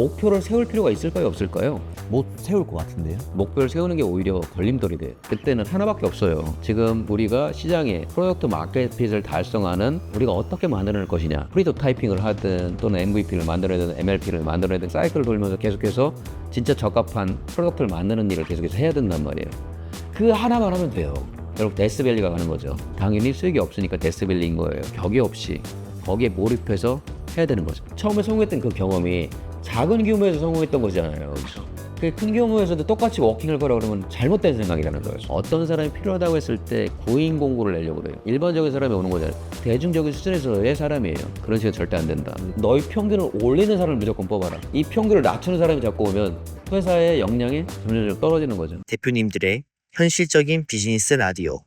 목표를 세울 필요가 있을까요, 없을까요? 못 세울 것 같은데요? 목표를 세우는 게 오히려 걸림돌이 돼요. 그때는 하나밖에 없어요. 지금 우리가 시장에 프로덕트 마켓핏을 달성하는 우리가 어떻게 만드는 것이냐. 프리토타이핑을 하든 또는 MVP를 만들어야 되든 MLP를 만들어야 되든 사이클을 돌면서 계속해서 진짜 적합한 프로덕트를 만드는 일을 계속해서 해야 된단 말이에요. 그 하나만 하면 돼요. 결국 데스밸리가 가는 거죠. 당연히 수익이 없으니까 데스밸리인 거예요. 격이 없이 거기에 몰입해서 해야 되는 거죠. 처음에 성공했던 그 경험이 작은 규모에서 성공했던 거잖아요. 큰 규모에서도 똑같이 워킹을 거라 그러면 잘못된 생각이라는 거예요. 어떤 사람이 필요하다고 했을 때 고인 공고를 내려고 그래요. 일반적인 사람이 오는 거잖아요. 대중적인 수준에서의 사람이에요. 그런 식으로 절대 안 된다. 너희 평균을 올리는 사람을 무조건 뽑아라. 이 평균을 낮추는 사람이 자꾸 오면 회사의 역량이 점점 떨어지는 거죠. 대표님들의 현실적인 비즈니스 라디오,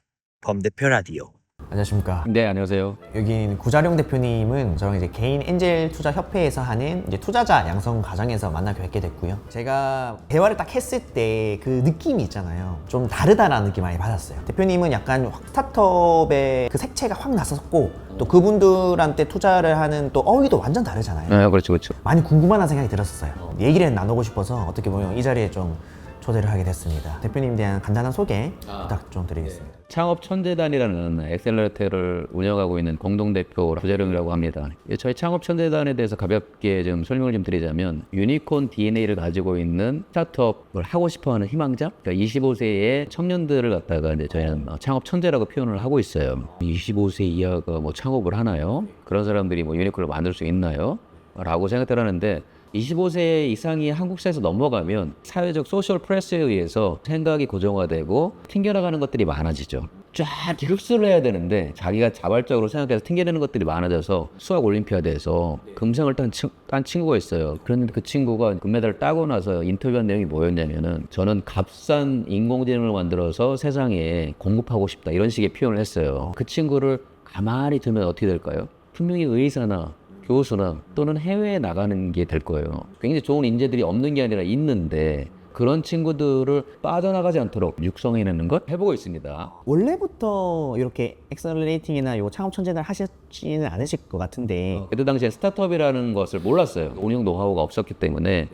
범대표 라디오. 안녕하십니까. 네, 안녕하세요. 여긴 구자룡 대표님은 저랑 이제 개인 엔젤 투자 협회에서 하는 이제 투자자 양성 과정에서 만나 뵙게 됐고요. 제가 대화를 딱 했을 때 그 느낌이 있잖아요. 좀 다르다라는 느낌 많이 받았어요. 대표님은 약간 스타트업의 그 색채가 확 났었고 또 그분들한테 투자를 하는 또 어휘도 완전 다르잖아요. 네, 그렇죠, 그렇죠. 많이 궁금한 생각이 들었었어요. 얘기를 나누고 싶어서 어떻게 보면 이 자리에 좀 초대를 하게 됐습니다. 대표님에 대한 간단한 소개 부탁 좀 드리겠습니다. 창업 천재단이라는 엑셀러레이터를 운영하고 있는 공동대표 구자룡이라고 합니다. 저희 창업 천재단에 대해서 가볍게 좀 설명을 좀 드리자면 유니콘 DNA를 가지고 있는 스타트업을 하고 싶어하는 희망자, 그러니까 25세의 청년들을 갖다가 이제 저희는 창업 천재라고 표현을 하고 있어요. 25세 이하가 뭐 창업을 하나요? 그런 사람들이 뭐 유니콘을 만들 수 있나요? 라고 생각을 하는데 25세 이상이 한국 사회에서 넘어가면 사회적 소셜 프레스에 의해서 생각이 고정화되고 튕겨나가는 것들이 많아지죠. 쫙 흡수를 해야 되는데 자기가 자발적으로 생각해서 튕겨내는 것들이 많아져서 수학 올림피아드에서 금상을 딴 친구가 있어요. 그런데 그 친구가 금메달을 따고 나서 인터뷰한 내용이 뭐였냐면은 저는 값싼 인공지능을 만들어서 세상에 공급하고 싶다 이런 식의 표현을 했어요. 그 친구를 가만히 두면 어떻게 될까요? 분명히 의사나 교수나 또는 해외에 나가는 게 될 거예요. 굉장히 좋은 인재들이 없는 게 아니라 있는데 그런 친구들을 빠져나가지 않도록 육성해내는 것 해보고 있습니다. 원래부터 이렇게 엑셀러레이팅이나 요 창업 천재단 하셨지는 않으실 것 같은데 그때 당시에 스타트업이라는 것을 몰랐어요. 운영 노하우가 없었기 때문에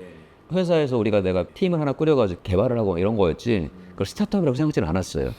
회사에서 내가 팀을 하나 꾸려가지고 개발을 하고 이런 거였지 그걸 스타트업이라고 생각하지는 않았어요.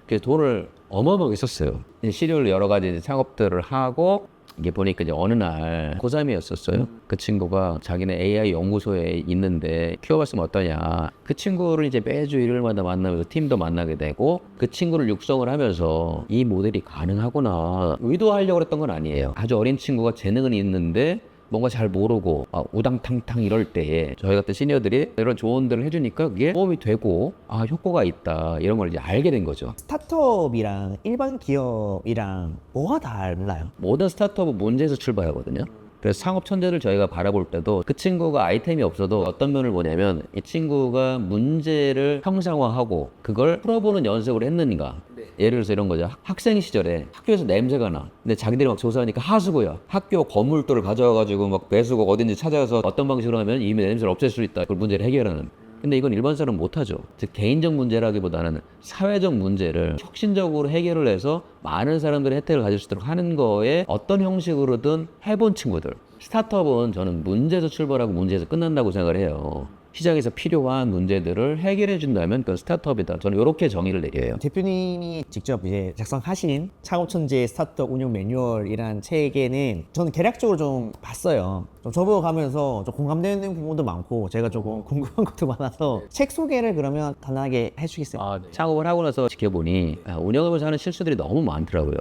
그래서 돈을 어마어마하게 썼어요. 시리얼 여러 가지 이제 창업들을 하고 이게 보니까 이제 어느 날 고3이었었어요. 그 친구가 자기네 AI 연구소에 있는데 키워봤으면 어떠냐. 그 친구를 이제 매주 일요일마다 만나면서 팀도 만나게 되고 그 친구를 육성을 하면서 이 모델이 가능하구나. 의도하려고 했던 건 아니에요. 아주 어린 친구가 재능은 있는데 뭔가 잘 모르고 우당탕탕 이럴 때에 저희 같은 시니어들이 이런 조언들을 해주니까 그게 도움이 되고 효과가 있다 이런 걸 이제 알게 된 거죠. 스타트업이랑 일반 기업이랑 뭐가 달라요? 모든 스타트업은 문제에서 출발하거든요. 그래서 창업 천재를 저희가 바라볼 때도 그 친구가 아이템이 없어도 어떤 면을 보냐면 이 친구가 문제를 형상화하고 그걸 풀어보는 연습을 했는가. 예를 들어서 이런 거죠. 학생 시절에 학교에서 냄새가 나. 근데 자기들이 막 조사하니까 하수구야. 학교 건물들을 가져와가지고 막 배수구 어딘지 찾아서 어떤 방식으로 하면 이 냄새를 없앨 수 있다. 그걸 문제를 해결하는. 근데 이건 일반 사람은 못하죠. 즉 개인적 문제라기보다는 사회적 문제를 혁신적으로 해결을 해서 많은 사람들의 혜택을 가질 수 있도록 하는 거에 어떤 형식으로든 해본 친구들. 스타트업은 저는 문제에서 출발하고 문제에서 끝난다고 생각을 해요. 시장에서 필요한 문제들을 해결해 준다면 그건 스타트업이다. 저는 이렇게 정의를 내려요. 대표님이 직접 이제 작성하신 창업천재 스타트업 운영 매뉴얼이란 책에는 저는 개략적으로 좀 봤어요. 좀 접어가면서 좀 공감되는 부분도 많고 제가 조금 궁금한 것도 많아서 책 소개를 그러면 단단하게 해주시겠어요? 창업을 하고 나서 지켜보니 운영하면서 하는 실수들이 너무 많더라고요.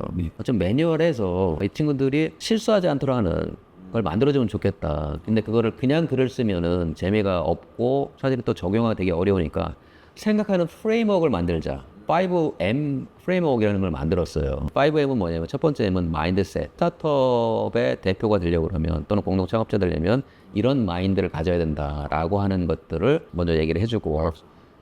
좀 매뉴얼에서 이 친구들이 실수하지 않도록 하는 그걸 만들어주면 좋겠다. 근데 그거를 그냥 글을 쓰면은 재미가 없고 사실은 또 적용하기 되게 어려우니까 생각하는 프레임워크를 만들자. 5M 프레임워크라는 걸 만들었어요. 5M은 뭐냐면 첫 번째 M은 마인드셋. 스타트업의 대표가 되려고 그러면 또는 공동 창업자 되려면 이런 마인드를 가져야 된다라고 하는 것들을 먼저 얘기를 해주고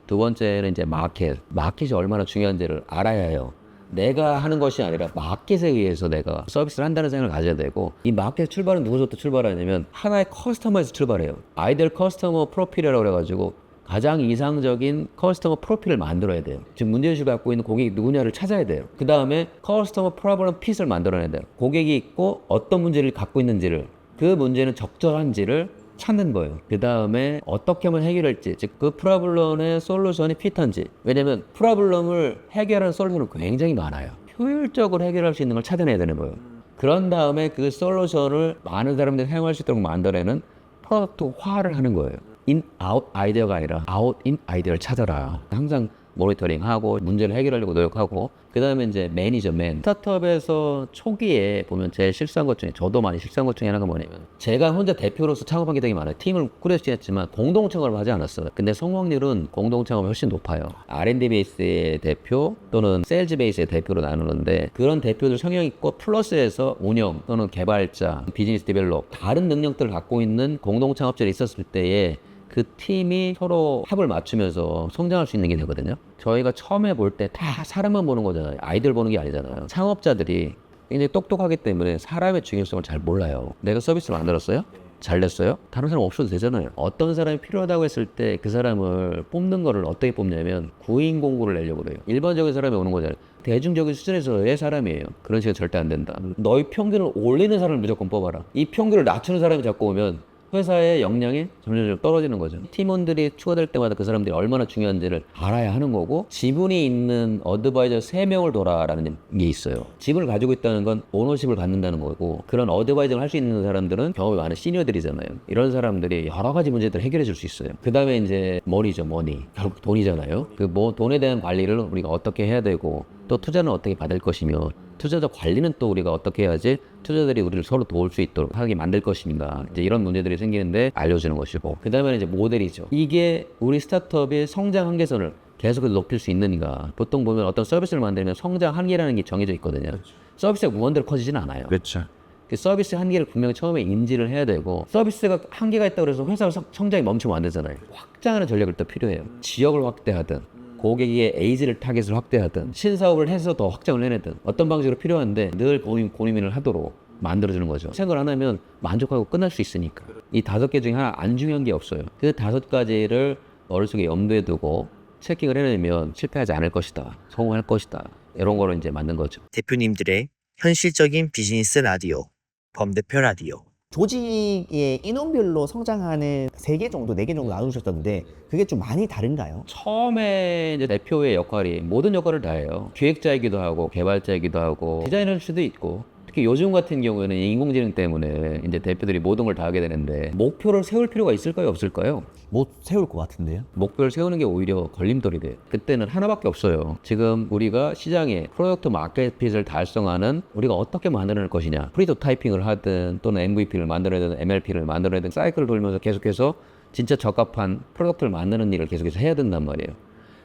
두 번째는 이제 마켓이 얼마나 중요한지를 알아야 해요. 내가 하는 것이 아니라 마켓에 의해서 내가 서비스를 한다는 생각을 가져야 되고 이 마켓 출발은 누구부터 출발하냐면 하나의 커스터머에서 출발해요. 아이디얼 커스터머 프로필이라고 그래가지고 가장 이상적인 커스터머 프로필을 만들어야 돼요. 지금 문제의식을 갖고 있는 고객이 누구냐를 찾아야 돼요. 그 다음에 커스터머 프로블럼 핏을 만들어내야 돼요. 고객이 있고 어떤 문제를 갖고 있는지를 그 문제는 적절한지를 찾는 거예요. 그 다음에 어떻게 하면 해결할지, 즉 그 프로블럼의 솔루션이 피탄지. 왜냐면 프로블럼을 해결하는 솔루션은 굉장히 많아요. 효율적으로 해결할 수 있는 걸 찾아내야 되는 거예요. 그런 다음에 그 솔루션을 많은 사람들이 사용할 수 있도록 만들어내는 프로덕트화를 하는 거예요. 인, 아웃 아이디어가 아니라 아웃, 인 아이디어를 찾아라. 항상 모니터링하고 문제를 해결하려고 노력하고, 그 다음에 이제 매니저맨. 스타트업에서 초기에 보면 제일 실수한 것 중에, 저도 많이 실수한 것 중에 하나가 뭐냐면, 제가 혼자 대표로서 창업한 게 되게 많아요. 팀을 꾸려지긴 했지만 공동 창업을 하지 않았어요. 근데 성공률은 공동 창업이 훨씬 높아요. R&D 베이스의 대표 또는 세일즈 베이스의 대표로 나누는데, 그런 대표들 성향 있고 플러스에서 운영 또는 개발자, 비즈니스 디벨롭, 다른 능력들을 갖고 있는 공동 창업자들이 있었을 때에 그 팀이 서로 합을 맞추면서 성장할 수 있는 게 되거든요. 저희가 처음에 볼 때 다 사람만 보는 거잖아요. 아이들 보는 게 아니잖아요. 창업자들이 굉장히 똑똑하기 때문에 사람의 중요성을 잘 몰라요. 내가 서비스를 만들었어요? 잘 됐어요? 다른 사람 없어도 되잖아요. 어떤 사람이 필요하다고 했을 때 그 사람을 뽑는 거를 어떻게 뽑냐면 구인 공고를 내려고 그래요. 일반적인 사람이 오는 거잖아요. 대중적인 수준에서의 사람이에요. 그런 식은 절대 안 된다. 너희 평균을 올리는 사람을 무조건 뽑아라. 이 평균을 낮추는 사람이 자꾸 오면 회사의 역량이 점점 떨어지는 거죠. 팀원들이 추가될 때마다 그 사람들이 얼마나 중요한지를 알아야 하는 거고, 지분이 있는 어드바이저 3명을 둬라라는 게 있어요. 지분을 가지고 있다는 건 오너십을 갖는다는 거고, 그런 어드바이저를 할 수 있는 사람들은 경험이 많은 시니어들이잖아요. 이런 사람들이 여러 가지 문제들을 해결해 줄 수 있어요. 그 다음에 이제 머니죠, 머니. 결국 돈이잖아요. 그 뭐 돈에 대한 관리를 우리가 어떻게 해야 되고, 또 투자는 어떻게 받을 것이며, 투자자 관리는 또 우리가 어떻게 해야지 투자자들이 우리를 서로 도울 수 있도록 하게 만들 것인가, 이제 이런 문제들이 생기는데 알려주는 것이고, 그 다음에 이제 모델이죠. 이게 우리 스타트업의 성장 한계선을 계속해서 높일 수 있는가. 보통 보면 어떤 서비스를 만들면 성장 한계라는 게 정해져 있거든요. 서비스가 무한대로 커지지는 않아요. 그렇죠. 그 서비스 한계를 분명히 처음에 인지를 해야 되고, 서비스가 한계가 있다고 해서 회사 성장이 멈추면 안 되잖아요. 확장하는 전략을 또 필요해요. 지역을 확대하든 고객의 에이지를 타겟을 확대하든 신사업을 해서 더 확장을 해내든 어떤 방식으로 필요한데 늘 고민을 하도록 만들어주는 거죠. 생각을 안 하면 만족하고 끝날 수 있으니까. 이 5개 중에 하나 안 중요한 게 없어요. 그 5가지를 머릿속에 염두에 두고 체킹을 해내면 실패하지 않을 것이다, 성공할 것이다, 이런 거를 이제 만든 거죠. 대표님들의 현실적인 비즈니스 라디오, 범대표 라디오. 조직의 인원별로 성장하는 3개 정도, 4개 정도 나누셨던데 그게 좀 많이 다른가요? 처음에 이제 대표의 역할이 모든 역할을 다 해요. 기획자이기도 하고 개발자이기도 하고 디자이너일 수도 있고, 특히 요즘 같은 경우에는 인공지능 때문에 이제 대표들이 모든 걸 다 하게 되는데, 목표를 세울 필요가 있을까요, 없을까요? 못 세울 것 같은데요? 목표를 세우는 게 오히려 걸림돌이 돼요. 그때는 하나밖에 없어요. 지금 우리가 시장에 프로덕트 마켓핏을 달성하는, 우리가 어떻게 만들어낼 것이냐. 프리토타이핑을 하든 또는 MVP를 만들어내든 MLP를 만들어내든 사이클을 돌면서 계속해서 진짜 적합한 프로덕트를 만드는 일을 계속해서 해야 된단 말이에요.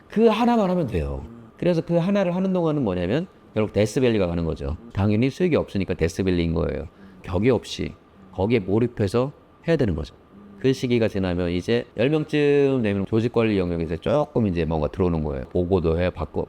그 하나만 하면 돼요. 그래서 그 하나를 하는 동안은 뭐냐면 결국 데스밸리가 가는 거죠. 당연히 수익이 없으니까 데스밸리인 거예요. 격이 없이 거기에 몰입해서 해야 되는 거죠. 그 시기가 지나면 이제 10명쯤 되면 조직관리 영역에서 조금 이제 뭔가 들어오는 거예요. 보고도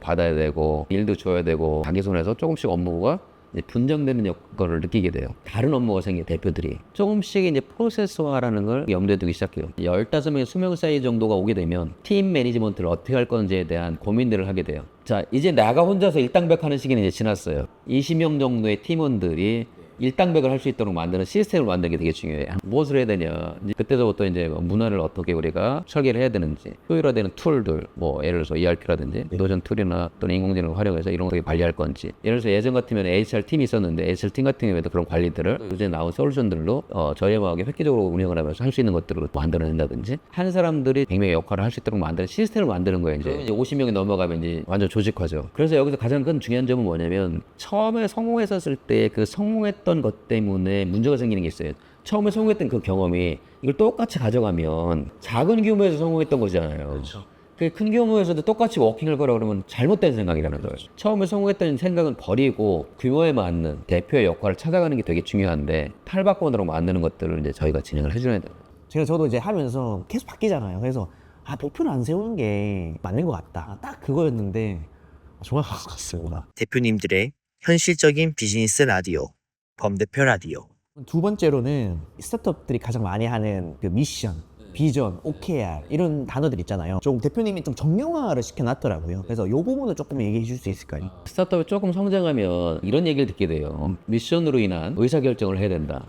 받아야 되고, 일도 줘야 되고, 자기 손에서 조금씩 업무가 이제 분정되는 거를 느끼게 돼요. 다른 업무가 생겨, 대표들이. 조금씩 이제 프로세스화라는 걸 염두에 두기 시작해요. 15명의 수명 사이 정도가 오게 되면 팀 매니지먼트를 어떻게 할 건지에 대한 고민들을 하게 돼요. 자, 이제 내가 혼자서 일당백하는 시기는 이제 지났어요. 20명 정도의 팀원들이 일당백을 할 수 있도록 만드는 시스템을 만드는 게 되게 중요해요. 무엇을 해야 되냐. 이제 그때서부터 이제 문화를 어떻게 우리가 설계를 해야 되는지, 효율화되는 툴들, 뭐 예를 들어서 ERP라든지 노션 툴이나 또는 인공지능을 활용해서 이런 거 어떻게 관리할 건지. 예를 들어서 예전 같으면 HR 팀이 있었는데 HR 팀 같은 경우에도 그런 관리들을 요새 나온 솔루션들로 저렴하게 획기적으로 운영을 하면서 할 수 있는 것들을 만들어낸다든지, 한 사람들이 100명의 역할을 할 수 있도록 만드는 시스템을 만드는 거예요. 이제 50명이 넘어가면 이제 완전 조직화죠. 그래서 여기서 가장 큰 중요한 점은 뭐냐면, 처음에 성공했었을 때 그 성공했던 것 때문에 문제가 생기는 게 있어요. 처음에 성공했던 그 경험이 이걸 똑같이 가져가면 작은 규모에서 성공했던 거잖아요. 그렇죠. 큰 규모에서도 똑같이 워킹할 거라 그러면 잘못된 생각이라는 거예요. 처음에 성공했던 생각은 버리고 규모에 맞는 대표의 역할을 찾아가는 게 되게 중요한데, 탈바꿈으로 만드는 것들을 이제 저희가 진행을 해줘야 돼요. 저도 이제 하면서 계속 바뀌잖아요. 그래서 목표를 안 세우는 게 맞는 것 같다. 딱 그거였는데 정말 같습니다. 대표님들의 현실적인 비즈니스 라디오, 범대표 라디오. 2번째로는 스타트업들이 가장 많이 하는 그 미션, 비전, OKR 이런 단어들 있잖아요. 좀 대표님이 좀 정형화를 시켜놨더라고요. 그래서 이 부분을 조금 얘기해 줄 수 있을까요? 스타트업이 조금 성장하면 이런 얘기를 듣게 돼요. 미션으로 인한 의사결정을 해야 된다.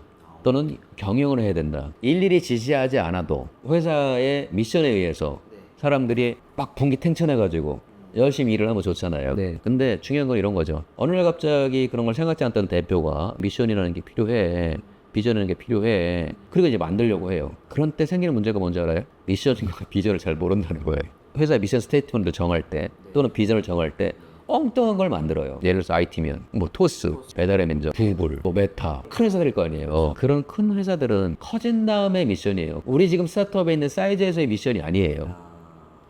또는 경영을 해야 된다. 일일이 지시하지 않아도 회사의 미션에 의해서 사람들이 막 분기탱천해가지고 열심히 일을 하면 좋잖아요. 네. 근데 중요한 건 이런 거죠. 어느 날 갑자기 그런 걸 생각지 않던 대표가 미션이라는 게 필요해. 비전이라는 게 필요해. 그리고 이제 만들려고 해요. 그런 때 생기는 문제가 뭔지 알아요? 미션과 비전을 잘 모른다는 거예요. 회사 미션 스테이트먼트를 정할 때 또는 비전을 정할 때 엉뚱한 걸 만들어요. 예를 들어서 IT면 뭐 토스, 배달의 민족, 구글, 뭐 메타 큰 회사들일 거 아니에요. 그런 큰 회사들은 커진 다음에 미션이에요. 우리 지금 스타트업에 있는 사이즈에서의 미션이 아니에요.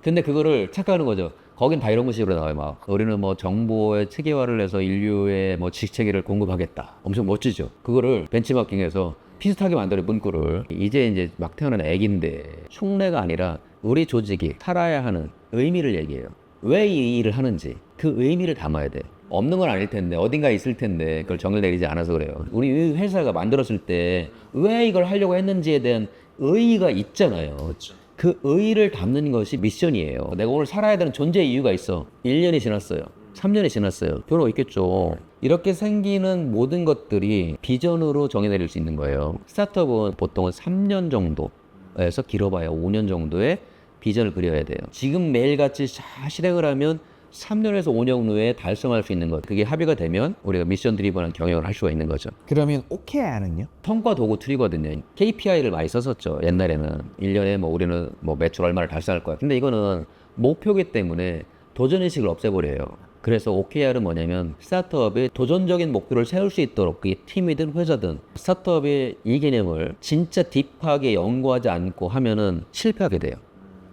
근데 그거를 착각하는 거죠. 거긴 다 이런 식으로 나와요. 막 우리는 뭐 정보의 체계화를 해서 인류의 뭐 지식 체계를 공급하겠다. 엄청 멋지죠. 그거를 벤치마킹해서 비슷하게 만들어 문구를 이제 막 태어난 애기인데 흉내가 아니라 우리 조직이 살아야 하는 의미를 얘기해요. 왜 이 일을 하는지 그 의미를 담아야 돼. 없는 건 아닐 텐데 어딘가 있을 텐데 그걸 정을 내리지 않아서 그래요. 우리 회사가 만들었을 때 왜 이걸 하려고 했는지에 대한 의의가 있잖아요. 그 의의를 담는 것이 미션이에요. 내가 오늘 살아야 되는 존재의 이유가 있어. 1년이 지났어요. 3년이 지났어요. 별로 있겠죠. 이렇게 생기는 모든 것들이 비전으로 정의 내릴 수 있는 거예요. 스타트업은 보통은 3년 정도에서 길어봐야 5년 정도의 비전을 그려야 돼요. 지금 매일같이 잘 실행을 하면 3년에서 5년 후에 달성할 수 있는 것. 그게 합의가 되면 우리가 미션 드리븐한 경영을 할 수가 있는 거죠. 그러면 OKR은요? 성과 도구 툴이거든요. KPI를 많이 썼었죠. 옛날에는 1년에 뭐 우리는 뭐 매출 얼마를 달성할 거야. 근데 이거는 목표기 때문에 도전의식을 없애버려요. 그래서 OKR은 뭐냐면 스타트업이 도전적인 목표를 세울 수 있도록 그게 팀이든 회사든 스타트업의 이 개념을 진짜 딥하게 연구하지 않고 하면은 실패하게 돼요.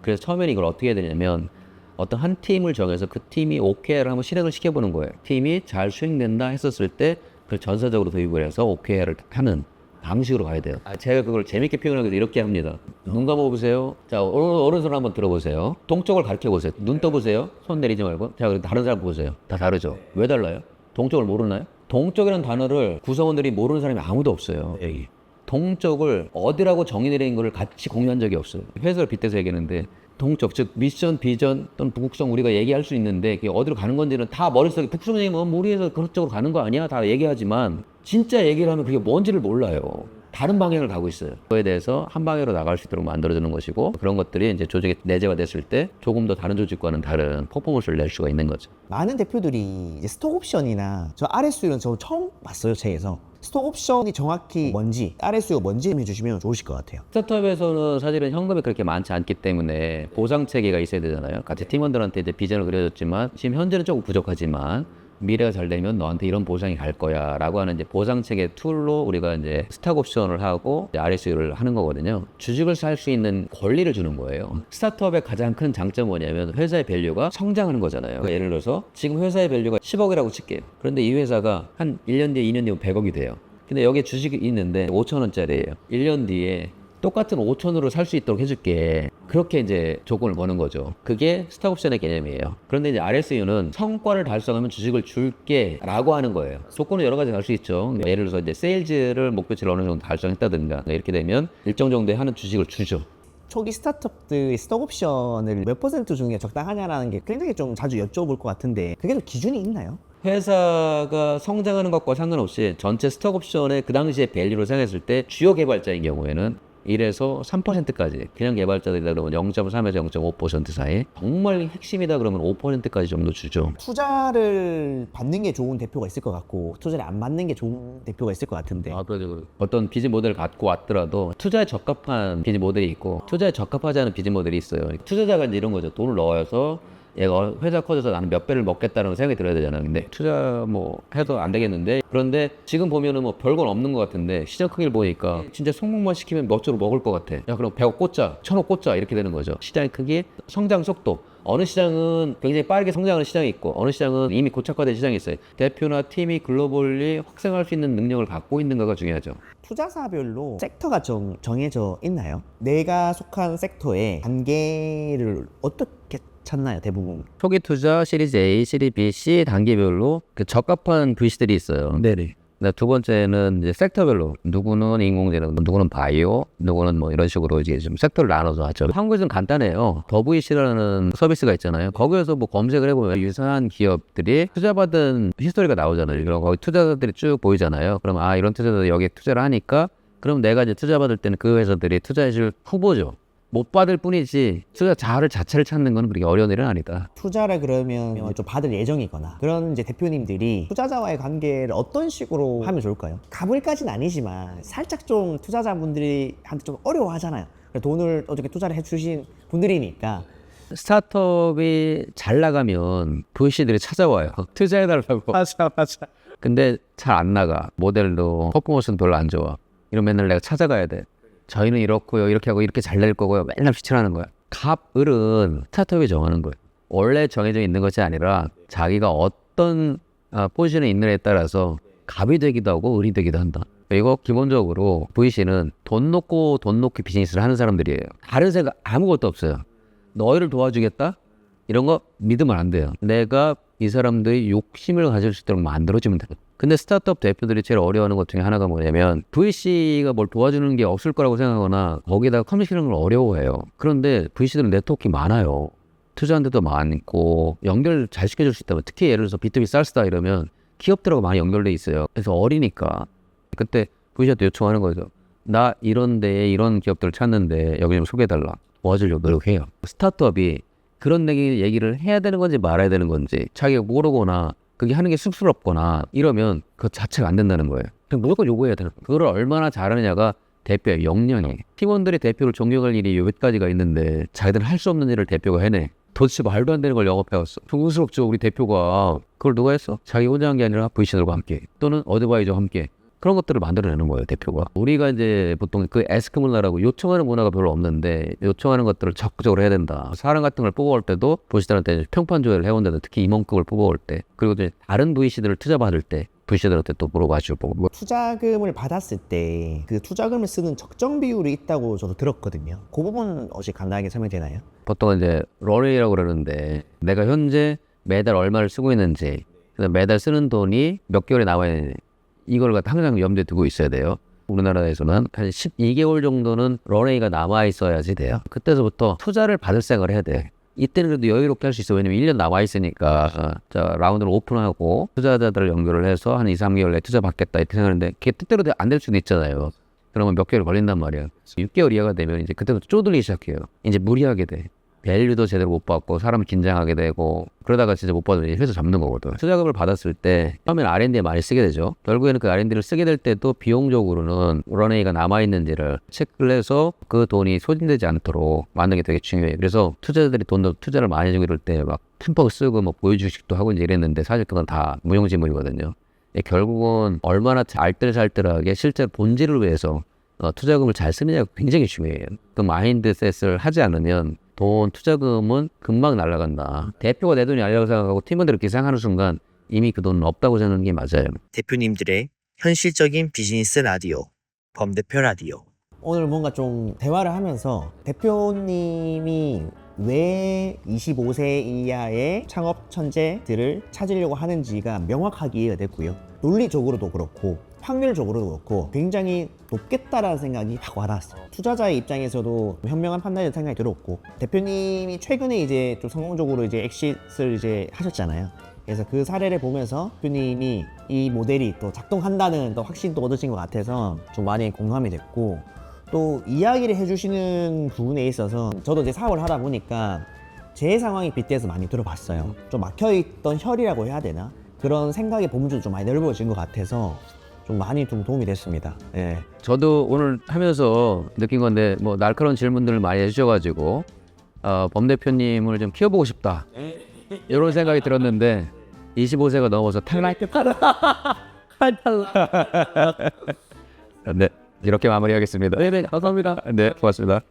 그래서 처음에는 이걸 어떻게 해야 되냐면 어떤 한 팀을 정해서 그 팀이 OKR을 한번 실행을 시켜보는 거예요. 팀이 잘 수행된다 했었을 때 그걸 전사적으로 도입을 해서 OKR을 하는 방식으로 가야 돼요. 제가 그걸 재밌게 표현하기 위해서 이렇게 합니다. 눈 감아보세요. 자, 오른손 한번 들어보세요. 동쪽을 가리켜보세요. 눈 떠보세요. 손 내리지 말고. 자, 그리고 다른 사람 보세요. 다 다르죠? 왜 달라요? 동쪽을 모르나요? 동쪽이라는 단어를 구성원들이 모르는 사람이 아무도 없어요. 여기. 동쪽을 어디라고 정의 내린 거를 같이 공유한 적이 없어요. 회사를 빗대서 얘기하는데 동쪽, 즉 미션, 비전 또는 북극성 우리가 얘기할 수 있는데 그게 어디로 가는 건지는 다 머릿속에 북극성 얘기하면 우리에서 그쪽으로 가는 거 아니야? 다 얘기하지만 진짜 얘기를 하면 그게 뭔지를 몰라요. 다른 방향을 가고 있어요. 그거에 대해서 한 방향으로 나갈 수 있도록 만들어주는 것이고 그런 것들이 이제 조직에 내재가 됐을 때 조금 더 다른 조직과는 다른 퍼포먼스를 낼 수가 있는 거죠. 많은 대표들이 이제 스톡 옵션이나 저 RSU는 저 처음 봤어요, 제에서. 스톡 옵션이 정확히 뭔지, RSU가 뭔지 해주시면 좋으실 것 같아요. 스타트업에서는 사실은 현금이 그렇게 많지 않기 때문에 보상 체계가 있어야 되잖아요. 같이 팀원들한테 이제 비전을 그려줬지만 지금 현재는 조금 부족하지만 미래가 잘 되면 너한테 이런 보상이 갈 거야 라고 하는 이제 보상 체계 툴로 우리가 이제 스탁 옵션을 하고 RSU를 하는 거거든요. 주식을 살 수 있는 권리를 주는 거예요. 스타트업의 가장 큰 장점은 뭐냐면 회사의 밸류가 성장하는 거잖아요. 그러니까 예를 들어서 지금 회사의 밸류가 10억이라고 칠게요. 그런데 이 회사가 한 1년 뒤에 2년 뒤에 100억이 돼요. 근데 여기에 주식이 있는데 5,000원짜리예요. 1년 뒤에 똑같은 5,000원으로 살 수 있도록 해줄게. 그렇게 이제 조건을 거는 거죠. 그게 스탁옵션의 개념이에요. 그런데 이제 RSU는 성과를 달성하면 주식을 줄게 라고 하는 거예요. 조건은 여러 가지 갈 수 있죠. 예를 들어서 이제 세일즈를 목표치를 어느 정도 달성했다든가 이렇게 되면 일정 정도의 하는 주식을 주죠. 초기 스타트업들의 스톡 옵션을 몇 퍼센트 중에 적당하냐라는 게 굉장히 좀 자주 여쭤볼 것 같은데 그게 좀 기준이 있나요? 회사가 성장하는 것과 상관없이 전체 스톡옵션의 그 당시에 밸류를 생각했을 때 주요 개발자인 경우에는 1에서 3%까지 그냥 개발자들이다 그러면 0.3에서 0.5% 사이 정말 핵심이다 그러면 5%까지 정도 주죠. 투자를 받는 게 좋은 대표가 있을 것 같고 투자를 안 받는 게 좋은 대표가 있을 것 같은데 그렇죠. 어떤 비즈니스 모델을 갖고 왔더라도 투자에 적합한 비즈니스 모델이 있고 투자에 적합하지 않은 비즈니스 모델이 있어요. 투자자가 이제 이런 거죠. 돈을 넣어서 얘가 회사 커져서 나는 몇 배를 먹겠다는 생각이 들어야 되잖아요. 근데 투자 뭐 해도 안 되겠는데 그런데 지금 보면은 뭐 별건 없는 것 같은데 시장 크기를 보니까 진짜 성공만 시키면 몇 조로 먹을 것 같아. 야 그럼 100억 꽂자, 1000억 꽂자 이렇게 되는 거죠. 시장의 크기, 성장 속도. 어느 시장은 굉장히 빠르게 성장하는 시장이 있고 어느 시장은 이미 고착화된 시장이 있어요. 대표나 팀이 글로벌리 확장할 수 있는 능력을 갖고 있는가가 중요하죠. 투자사별로 섹터가 좀 정해져 있나요? 내가 속한 섹터의 단계를 어떻게 찾나요, 대부분? 초기 투자 시리즈 A, 시리즈 B, C 단계별로 그 적합한 VC들이 있어요. 네네. 두 번째는 이제 섹터별로 누구는 인공지능, 누구는 바이오, 누구는 뭐 이런 식으로 이제 좀 섹터를 나눠서 하죠. 한국에서는 간단해요. 더VC라는 서비스가 있잖아요. 거기에서 뭐 검색을 해보면 유사한 기업들이 투자받은 히스토리가 나오잖아요. 그럼 거기 투자자들이 쭉 보이잖아요. 그럼 이런 투자자들이 여기에 투자를 하니까 그럼 내가 이제 투자 받을 때는 그 회사들이 투자해줄 후보죠. 못 받을 뿐이지 투자자를 자체를 찾는 건 그렇게 어려운 일은 아니다. 투자를 그러면 좀 받을 예정이거나 그런 이제 대표님들이 투자자와의 관계를 어떤 식으로 하면 좋을까요? 가불까지는 아니지만 살짝 좀 투자자분들이 한테 좀 어려워하잖아요. 돈을 어떻게 투자를 해주신 분들이니까. 스타트업이 잘 나가면 VC들이 찾아와요. 투자해달라고. 맞아. 근데 잘 안 나가. 모델도 퍼포먼스는 별로 안 좋아. 이러면 맨날 내가 찾아가야 돼. 저희는 이렇고요. 이렇게 하고 이렇게 잘 낼 거고요. 맨날 추천하는 거야. 값을은 스타트업이 정하는 거예요. 원래 정해져 있는 것이 아니라 자기가 어떤 포지션에 있느냐에 따라서 갑이 되기도 하고 을이 되기도 한다. 그리고 기본적으로 VC는 돈 놓고 돈 놓기 비즈니스를 하는 사람들이에요. 다른 생각 아무것도 없어요. 너희를 도와주겠다? 이런 거 믿으면 안 돼요. 내가 이 사람들이 욕심을 가질 수 있도록 만들어주면 돼요. 근데 스타트업 대표들이 제일 어려워하는 것 중에 하나가 뭐냐면 VC가 뭘 도와주는 게 없을 거라고 생각하거나 거기다가 커미션을 어려워해요. 그런데 VC들은 네트워크가 많아요. 투자한 데도 많고 연결 잘 시켜줄 수 있다면, 특히 예를 들어서 B2B 쌀스다 이러면 기업들하고 많이 연결돼 있어요. 그래서 어리니까 그때 VC한테 요청하는 거죠. 나 이런 데에 이런 기업들을 찾는데 여기 좀 소개해달라. 도와주려고 노력해요. 스타트업이 그런 얘기를 해야 되는 건지 말아야 되는 건지 자기가 모르거나 그게 하는 게 쑥스럽거나 이러면 그거 자체가 안 된다는 거예요. 그냥 무조건 요구해야 되는 거예요. 그걸 얼마나 잘하느냐가 대표의 역량이에요. 팀원들이 대표를 존경할 일이 몇 가지가 있는데 자기들은 할 수 없는 일을 대표가 해내. 도대체 말도 안 되는 걸 영업해왔어. 존경스럽죠. 우리 대표가. 그걸 누가 했어? 자기 혼자 한 게 아니라 VC들과 함께 또는 어드바이저와 함께 그런 것들을 만들어내는 거예요, 대표가. 우리가 이제 보통 그 에스크 문화라고 요청하는 문화가 별로 없는데 요청하는 것들을 적극적으로 해야 된다. 사람 같은 걸 뽑아올 때도 VC들한테 평판 조회를 해온다든, 특히 임원급을 뽑아올 때, 그리고 이제 다른 VC들을 투자받을 때 VC들한테 또 물어봐주고. 투자금을 받았을 때 그 투자금을 쓰는 적정 비율이 있다고 저도 들었거든요. 그 부분 혹시 간단하게 설명되나요? 보통 이제 런웨이라고 그러는데 내가 현재 매달 얼마를 쓰고 있는지, 그다음 매달 쓰는 돈이 몇 개월에 나와야 되는지 이걸 갖다 항상 염두에 두고 있어야 돼요. 우리나라에서는 한 12개월 정도는 런웨이가 남아 있어야지 돼요. 그때서부터 투자를 받을 생각을 해야 돼. 이때는 그래도 여유롭게 할 수 있어. 왜냐면 1년 남아 있으니까 자 라운드를 오픈하고 투자자들을 연결을 해서 한 2, 3개월 내에 투자 받겠다 이렇게 생각하는데 그게 뜻대로 안 될 수도 있잖아요. 그러면 몇 개월 걸린단 말이야. 6개월 이하가 되면 이제 그때부터 쪼들리기 시작해요. 이제 무리하게 돼. 밸류도 제대로 못 받고 사람은 긴장하게 되고 그러다가 진짜 못 받으면 회사 잡는 거거든. 투자금을 받았을 때 처음에는 R&D에 많이 쓰게 되죠. 결국에는 그 R&D를 쓰게 될 때도 비용적으로는 런웨이가 남아있는지를 체크를 해서 그 돈이 소진되지 않도록 만드는 게 되게 중요해요. 그래서 투자자들이 돈도 투자를 많이 주고 이럴 때 막 흠뻑 쓰고 뭐 보유주식도 하고 이제 이랬는데 사실 그건 다 무용지물이거든요. 결국은 얼마나 알뜰살뜰하게 실제 본질을 위해서 투자금을 잘 쓰느냐가 굉장히 중요해요. 그 마인드셋을 하지 않으면 돈 투자금은 금방 날아간다. 대표가 내 돈이 아니라고 생각하고 팀원들을 기상하는 순간 이미 그 돈은 없다고 생각하는 게 맞아요. 대표님들의 현실적인 비즈니스 라디오, 범대표 라디오. 오늘 뭔가 좀 대화를 하면서 대표님이 왜 25세 이하의 창업 천재들을 찾으려고 하는지가 명확하게 이해가 됐고요. 논리적으로도 그렇고 확률적으로도 그렇고 굉장히 높겠다라는 생각이 확 와닿았어요. 투자자의 입장에서도 현명한 판단이라는 생각이 들었고, 대표님이 최근에 이제 좀 성공적으로 이제 엑싯을 이제 하셨잖아요. 그래서 그 사례를 보면서 대표님이 이 모델이 또 작동한다는 또 확신도 얻으신 것 같아서 좀 많이 공감이 됐고, 또 이야기를 해주시는 부분에 있어서 저도 이제 사업을 하다 보니까 제 상황이 빗대서 많이 들어봤어요. 좀 막혀있던 혈이라고 해야 되나? 그런 생각의 범주도 좀 많이 넓어진 것 같아서 좀 많이 좀 도움이 됐습니다. 예. 저도 오늘 하면서 느낀 건데 뭐 날카로운 질문들을 많이 해주셔가지고 범 대표님을 좀 키워보고 싶다 이런 생각이 들었는데 25세가 넘어서 탈락. 네, 이렇게 마무리하겠습니다. 네, 감사합니다. 네, 고맙습니다.